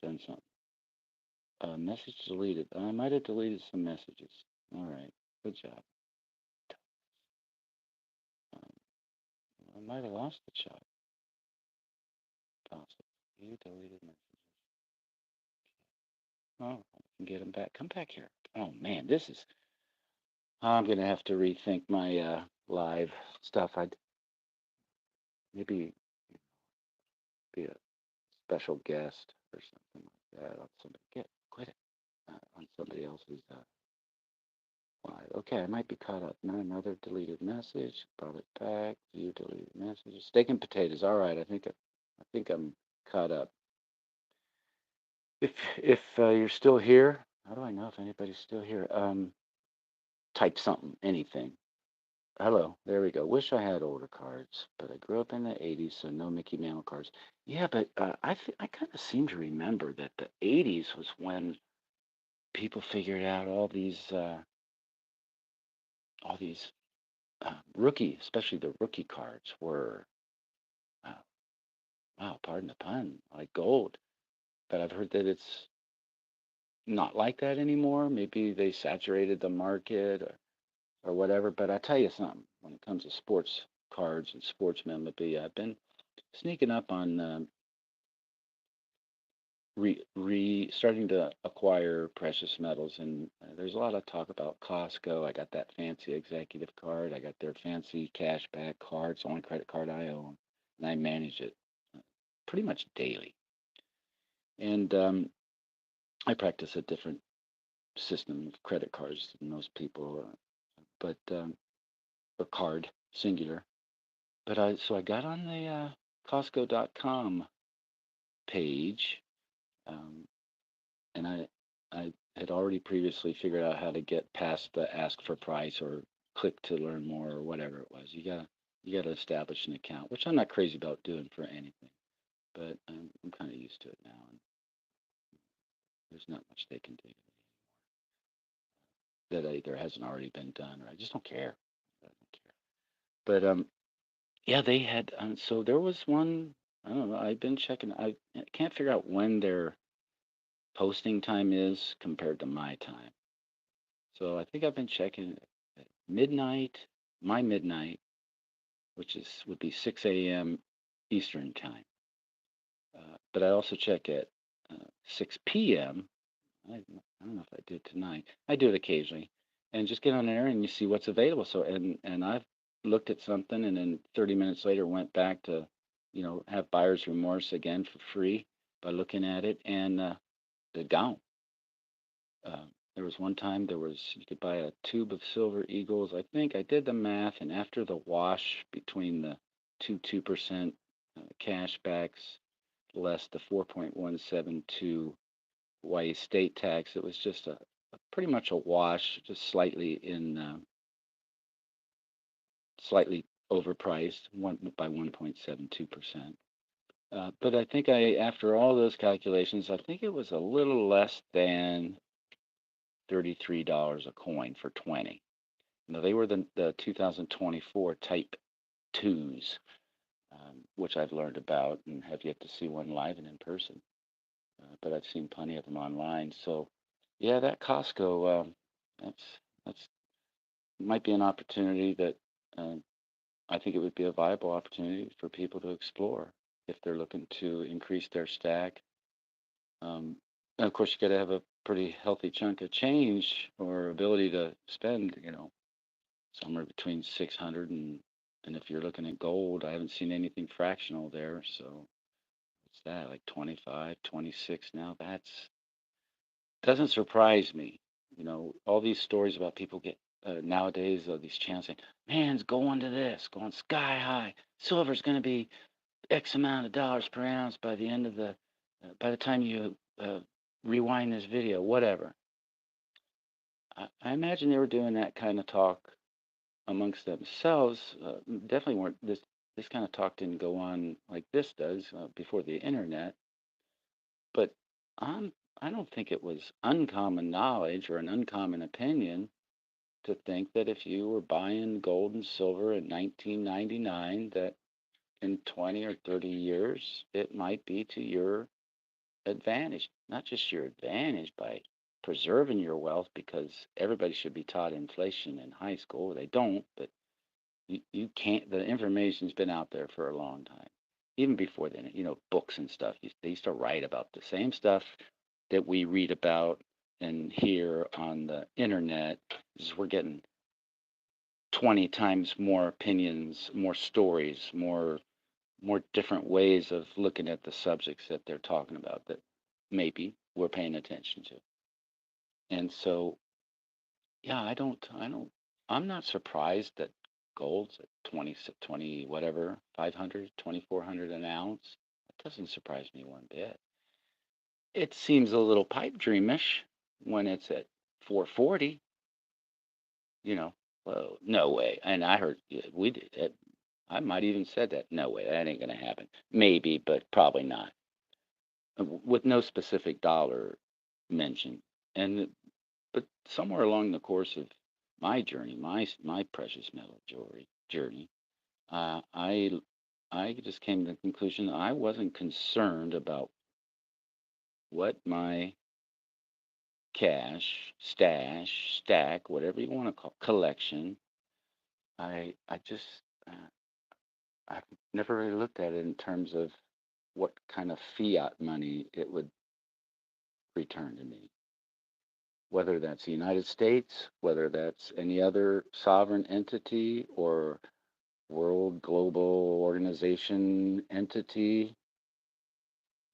done something. Message deleted. I might have deleted some messages. All right, good job. Um, I might have lost the child. Possible. You deleted messages. Oh, I can get him back. Come back here. Oh man, this is. I'm gonna have to rethink my live stuff. I'd maybe be a special guest or something like that on somebody. Quit it. On somebody else's live. Okay, I might be caught up. Now another deleted message. Brought it back. View deleted messages. Steak and potatoes. All right, I think I'm caught up. If you're still here, how do I know if anybody's still here? Type something, anything. Hello, there we go. Wish I had older cards, but I grew up in the '80s, so no Mickey Mantle cards. Yeah, but I kind of seem to remember that the '80s was when people figured out all these rookie, especially the rookie cards were uh, wow, pardon the pun, like gold. But I've heard that it's not like that anymore. Maybe they saturated the market or whatever. But I tell you something, when it comes to sports cards and sports memorabilia, I've been sneaking up on starting to acquire precious metals, and there's a lot of talk about Costco. I got that fancy executive card. I got their fancy cashback card. It's the only credit card I own, and I manage it pretty much daily. And I practice a different system of credit cards than most people, but a card singular. But I got on the Costco.com page, um, and I had already previously figured out how to get past the ask for price or click to learn more or whatever it was. You gotta establish an account, which I'm not crazy about doing for anything, but I'm kind of used to it now, and there's not much they can do that either hasn't already been done, or I just don't care. I don't care. But yeah, they had. So there was one. I don't know. I've been checking. I can't figure out when their posting time is compared to my time. So I think I've been checking at midnight, my midnight, which would be 6 a.m. Eastern time. But I also check at 6 p.m. I don't know if I did tonight. I do it occasionally, and just get on there and you see what's available. So and I've looked at something, and then 30 minutes later went back to, have buyer's remorse again for free by looking at it, and they're gone. Uh, there was one time you could buy a tube of silver eagles. I think I did the math, and after the wash between the 2% cash backs less the 4.172 Hawaii state tax, it was just pretty much a wash, just slightly overpriced, 1.72%. But I think after all those calculations, I think it was a little less than $33 a coin for 20. Now they were the 2024 Type 2s, which I've learned about and have yet to see one live and in person. But I've seen plenty of them online. So, yeah, that Costco, that's might be an opportunity that uh, I think it would be a viable opportunity for people to explore if they're looking to increase their stack. And of course, you got to have a pretty healthy chunk of change or ability to spend, somewhere between 600 and if you're looking at gold, I haven't seen anything fractional there. So what's that, like 25, 26 now? That's doesn't surprise me. All these stories about people get nowadays, these chants saying, man's going to this, going sky high. Silver's going to be X amount of dollars per ounce by the end of by the time you rewind this video, whatever. I imagine they were doing that kind of talk amongst themselves. Definitely weren't this kind of talk didn't go on like this does before the internet. But I'm I don't think it was uncommon knowledge or an uncommon opinion to think that if you were buying gold and silver in 1999, that in 20 or 30 years, it might be to your advantage, not just your advantage by preserving your wealth, because everybody should be taught inflation in high school. They don't, but you can't, the information's been out there for a long time. Even before then, books and stuff, they used to write about the same stuff that we read about and hear on the internet. Is we're getting 20 times more opinions, more stories, more different ways of looking at the subjects that they're talking about that maybe we're paying attention to. And so, yeah, I'm not surprised that gold's at 20 whatever, 500, 2,400 an ounce. That doesn't surprise me one bit. It seems a little pipe dreamish when it's at 440, you know. Well, no way. And I heard we did. I might even said that. No way, that ain't gonna happen. Maybe, but probably not. With no specific dollar mentioned. And but somewhere along the course of my journey, my precious metal jewelry journey, uh, I I just came to the conclusion that I wasn't concerned about what my cash, stash, stack, whatever you want to call collection. I just I've never really looked at it in terms of what kind of fiat money it would return to me, whether that's the United States, whether that's any other sovereign entity or world global organization entity.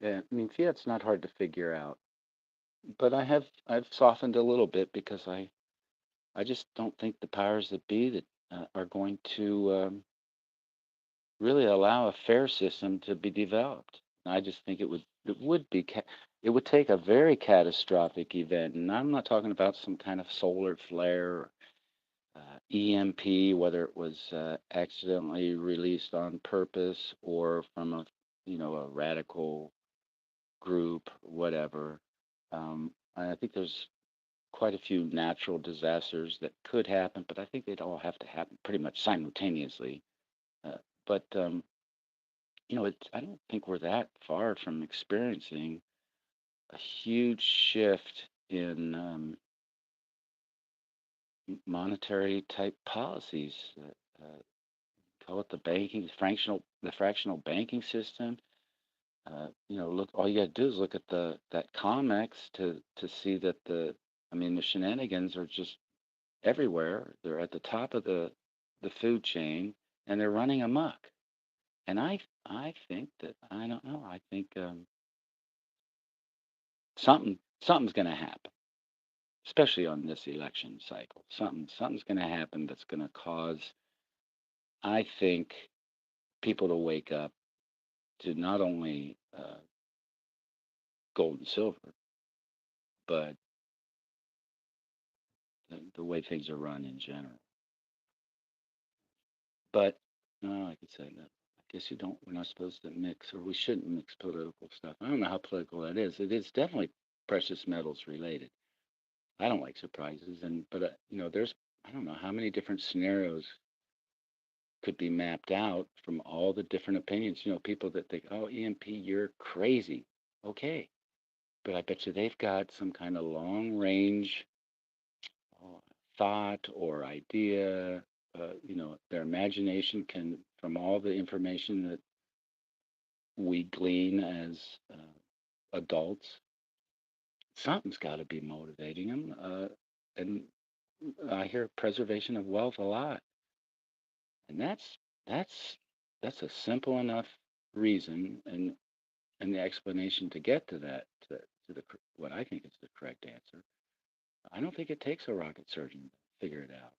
Yeah, I mean, fiat's not hard to figure out, but I've softened a little bit because I just don't think the powers that be that are going to really allow a fair system to be developed. I just think it would take a very catastrophic event, and I'm not talking about some kind of solar flare or EMP, whether it was accidentally released on purpose or from a radical group, whatever. I think there's quite a few natural disasters that could happen, but I think they'd all have to happen pretty much simultaneously. But I don't think we're that far from experiencing a huge shift in monetary type policies. Call it the fractional banking system. Look, all you got to do is look at that Comex to see that I mean, the shenanigans are just everywhere. They're at the top of the food chain, and they're running amok. And I think that I don't know. I think something's going to happen, especially on this election cycle. Something's going to happen that's going to cause, I think, people to wake up to not only gold and silver, but the way things are run in general. But no, like I said, I guess you don't. We're not supposed to mix, or we shouldn't mix political stuff. I don't know how political that is. It is definitely precious metals related. I don't like surprises, but there's I don't know how many different scenarios could be mapped out from all the different opinions. People that think, "Oh, EMP, you're crazy." Okay, but I bet you they've got some kind of long range uh, thought or idea. Their imagination can, from all the information that we glean as adults, something's got to be motivating them. And I hear preservation of wealth a lot, and that's that's a simple enough reason and the explanation to get to that to what I think is the correct answer. I don't think it takes a rocket surgeon to figure it out.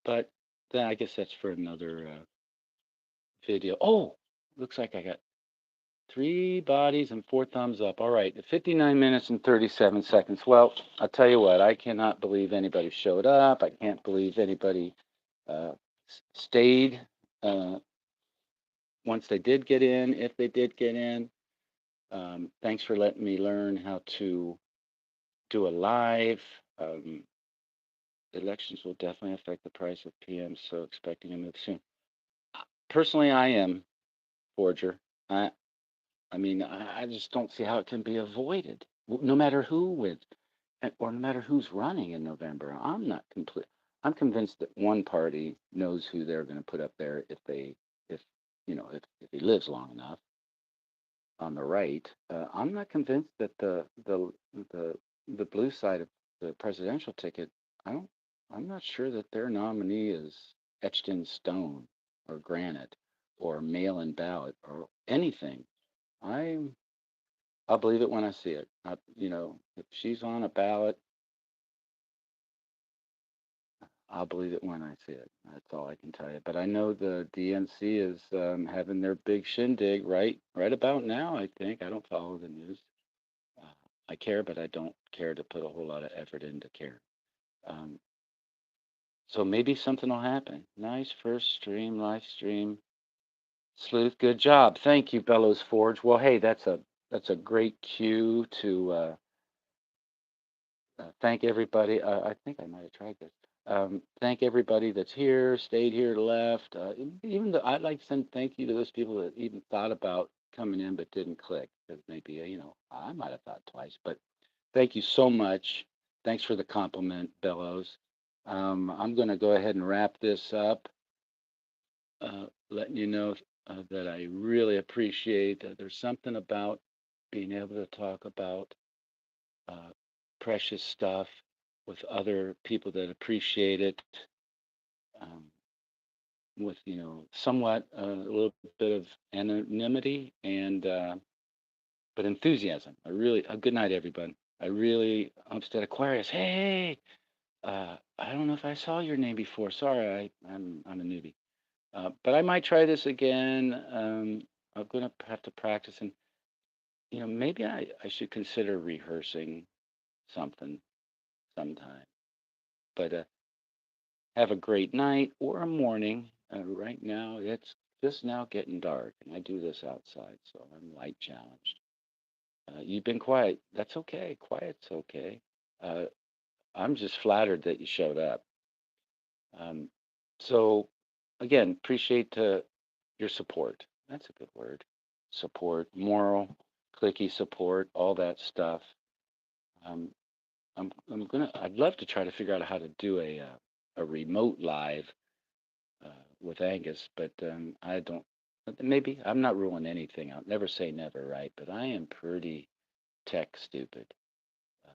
But then I guess that's for another video. Oh, looks like I got three bodies and four thumbs up. All right, 59 minutes and 37 seconds. Well, I'll tell you what, I cannot believe anybody showed up. I can't believe anybody uh, stayed once they did get in, if they did get in. Thanks for letting me learn how to do a live. Um, Elections will definitely affect the price of PM, so expecting a move soon. personally, I am Forger. I I mean, I just don't see how it can be avoided, no matter who wins, or no matter who's running in November. I'm not complete. I'm convinced that one party knows who they're going to put up there if if he lives long enough on the right. I'm not convinced that the the blue side of the presidential ticket. I don't. I'm not sure that their nominee is etched in stone or granite or mail-in ballot or anything. I'm I'll believe it when I see it. If she's on a ballot, I'll believe it when I see it. That's all I can tell you. But I know the DNC is having their big shindig right about now. I think I don't follow the news. Uh, I care, but I don't care to put a whole lot of effort into care. Um, so maybe something will happen. Nice first stream, live stream. Sleuth, good job. Thank you, Bellows Forge. Well, hey, that's a great cue to thank everybody. I think I might have tried this. Thank everybody that's here, stayed here, left. Even though I'd like to send thank you to those people that even thought about coming in but didn't click, because maybe I might have thought twice. But thank you so much. Thanks for the compliment, Bellows. I'm going to go ahead and wrap this up, letting you know that I really appreciate that there's something about being able to talk about uh, precious stuff with other people that appreciate it, um, with somewhat a little bit of anonymity and but enthusiasm. A good night, everybody. I really Homestead Aquarius. Hey, I don't know if I saw your name before. Sorry, I'm a newbie, but I might try this again. I'm gonna have to practice, and maybe I should consider rehearsing something sometime. But have a great night or a morning. Right now, it's just now getting dark, and I do this outside, so I'm light challenged. You've been quiet. That's okay. Quiet's okay. Uh, I'm just flattered that you showed up. Um, so, again, appreciate your support. That's a good word. Support, moral, clicky support, all that stuff. Um, I'd love to try to figure out how to do a remote live uh, with Angus, but I don't. Maybe I'm not ruling anything out. Never say never, right? But I am pretty tech stupid, uh,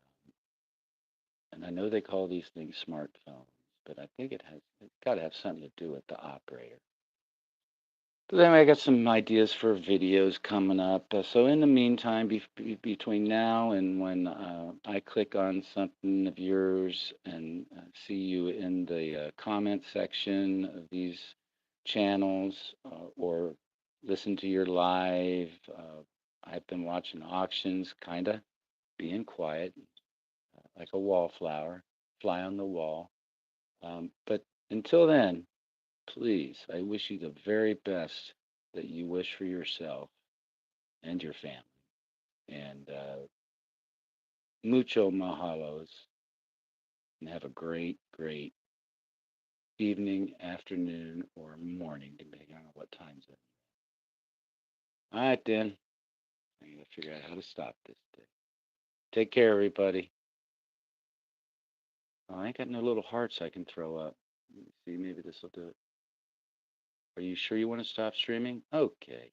and I know they call these things smartphones, but I think it's got to have something to do with the operator. But then I got some ideas for videos coming up. So in the meantime, between now and when I click on something of yours and see you in the comment section of these channels, or listen to your live, I've been watching auctions, kind of being quiet, like a wallflower, fly on the wall. But until then, please, I wish you the very best that you wish for yourself and your family. And mucho mahalos, and have a great, great evening, afternoon, or morning, depending on what time zone. All right, then. I gotta figure out how to stop this thing. Take care, everybody. Oh, I ain't got no little hearts I can throw up. Let me see, maybe this will do it. Are you sure you want to stop streaming? Okay.